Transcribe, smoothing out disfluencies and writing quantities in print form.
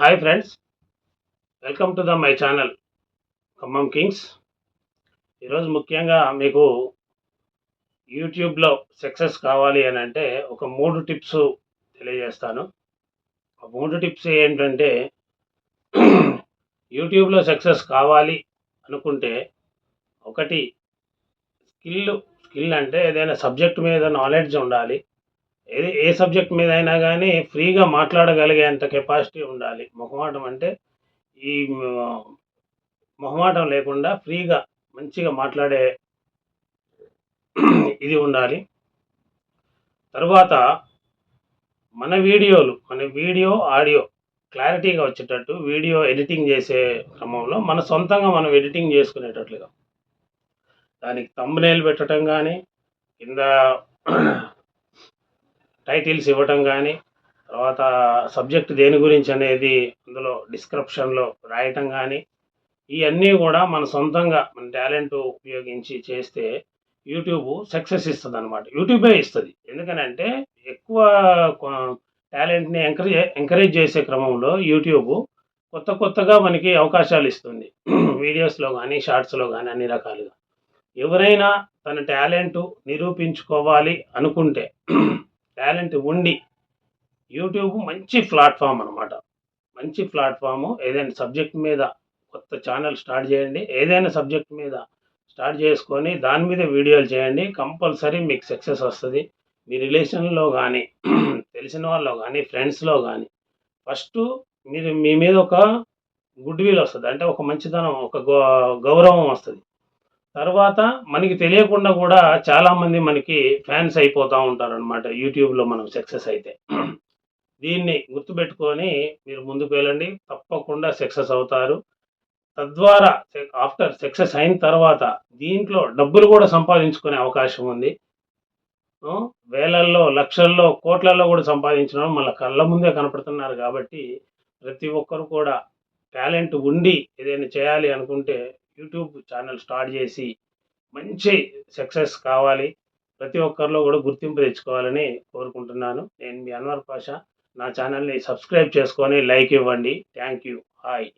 Hi friends, welcome to my channel Khammam Kings. ఈరోజు ముఖ్యంగా మీకు యూట్యూబ్లో సక్సెస్ కావాలి అని అంటే ఒక 3 టిప్స్ తెలియజేస్తాను. ఆ 3 టిప్స్ ఏంటంటే యూట్యూబ్లో సక్సెస్ కావాలి అనుకుంటే ఒకటి స్కిల్ అంటే ఏదైనా సబ్జెక్ట్ మీద నాలెడ్జ్ ఉండాలి. ఏ సబ్జెక్ట్ మీద అయినా కానీ ఫ్రీగా మాట్లాడగలిగేంత కెపాసిటీ ఉండాలి. ఈ మొహమాటం లేకుండా ఫ్రీగా మంచిగా మాట్లాడే ఇది ఉండాలి. తర్వాత మన వీడియో ఆడియో క్లారిటీగా వచ్చేటట్టు వీడియో ఎడిటింగ్ చేసే క్రమంలో మన సొంతంగా మనం ఎడిటింగ్ చేసుకునేటట్లుగా దానికి థంబ్‌నెయిల్ పెట్టడం కానీ, కింద టైటిల్స్ ఇవ్వటం కానీ, తర్వాత సబ్జెక్ట్ దేని గురించి అనేది అందులో డిస్క్రిప్షన్లో రాయటం కానీ, ఇవన్నీ కూడా మన సొంతంగా మన టాలెంట్ ఉపయోగించి చేస్తే యూట్యూబ్ సక్సెస్ ఇస్తుంది అనమాట. యూట్యూబే ఇస్తుంది. ఎందుకనంటే ఎక్కువ టాలెంట్ని ఎంకరేజ్ చేసే క్రమంలో యూట్యూబ్ కొత్తగా మనకి అవకాశాలు ఇస్తుంది. వీడియోస్లో కానీ, షార్ట్స్లో కానీ అన్ని రకాలుగా. ఎవరైనా తన టాలెంట్ నిరూపించుకోవాలి అనుకుంటే టాలెంట్ ఉండి యూట్యూబ్ మంచి ప్లాట్ఫామ్ అనమాట. మంచి ప్లాట్ఫాము. ఏదైనా సబ్జెక్ట్ మీద కొత్త ఛానల్ స్టార్ట్ చేయండి. ఏదైనా సబ్జెక్ట్ మీద స్టార్ట్ చేసుకొని దాని మీద వీడియోలు చేయండి. కంపల్సరీ మీకు సక్సెస్ వస్తుంది. మీ రిలేషన్లో కానీ, తెలిసిన వాళ్ళలో కానీ, ఫ్రెండ్స్లో కానీ ఫస్ట్ మీ మీద ఒక గుడ్ విల్ వస్తుంది. అంటే ఒక మంచితనం, ఒక గౌరవం వస్తుంది. తర్వాత మనకి తెలియకుండా కూడా చాలామంది మనకి ఫ్యాన్స్ అయిపోతూ ఉంటారనమాట యూట్యూబ్లో మనం సక్సెస్ అయితే. దీన్ని గుర్తుపెట్టుకొని మీరు ముందుకు వెళ్ళండి. తప్పకుండా సక్సెస్ అవుతారు. తద్వారా ఆఫ్టర్ సక్సెస్ అయిన తర్వాత దీంట్లో డబ్బులు కూడా సంపాదించుకునే అవకాశం ఉంది. వేలల్లో, లక్షల్లో, కోట్లల్లో కూడా సంపాదించిన మన కళ్ళ ముందే కనపడుతున్నారు. కాబట్టి ప్రతి ఒక్కరు కూడా టాలెంట్ ఉండి ఏదైనా చేయాలి అనుకుంటే యూట్యూబ్ ఛానల్ స్టార్ట్ చేసి మంచి సక్సెస్ కావాలి. ప్రతి ఒక్కరిలో కూడా గుర్తింపు తెచ్చుకోవాలని కోరుకుంటున్నాను. నేను మీ అన్వర్ పాషా. నా ఛానల్ని సబ్స్క్రైబ్ చేసుకొని లైక్ ఇవ్వండి. Thank you. హాయ్.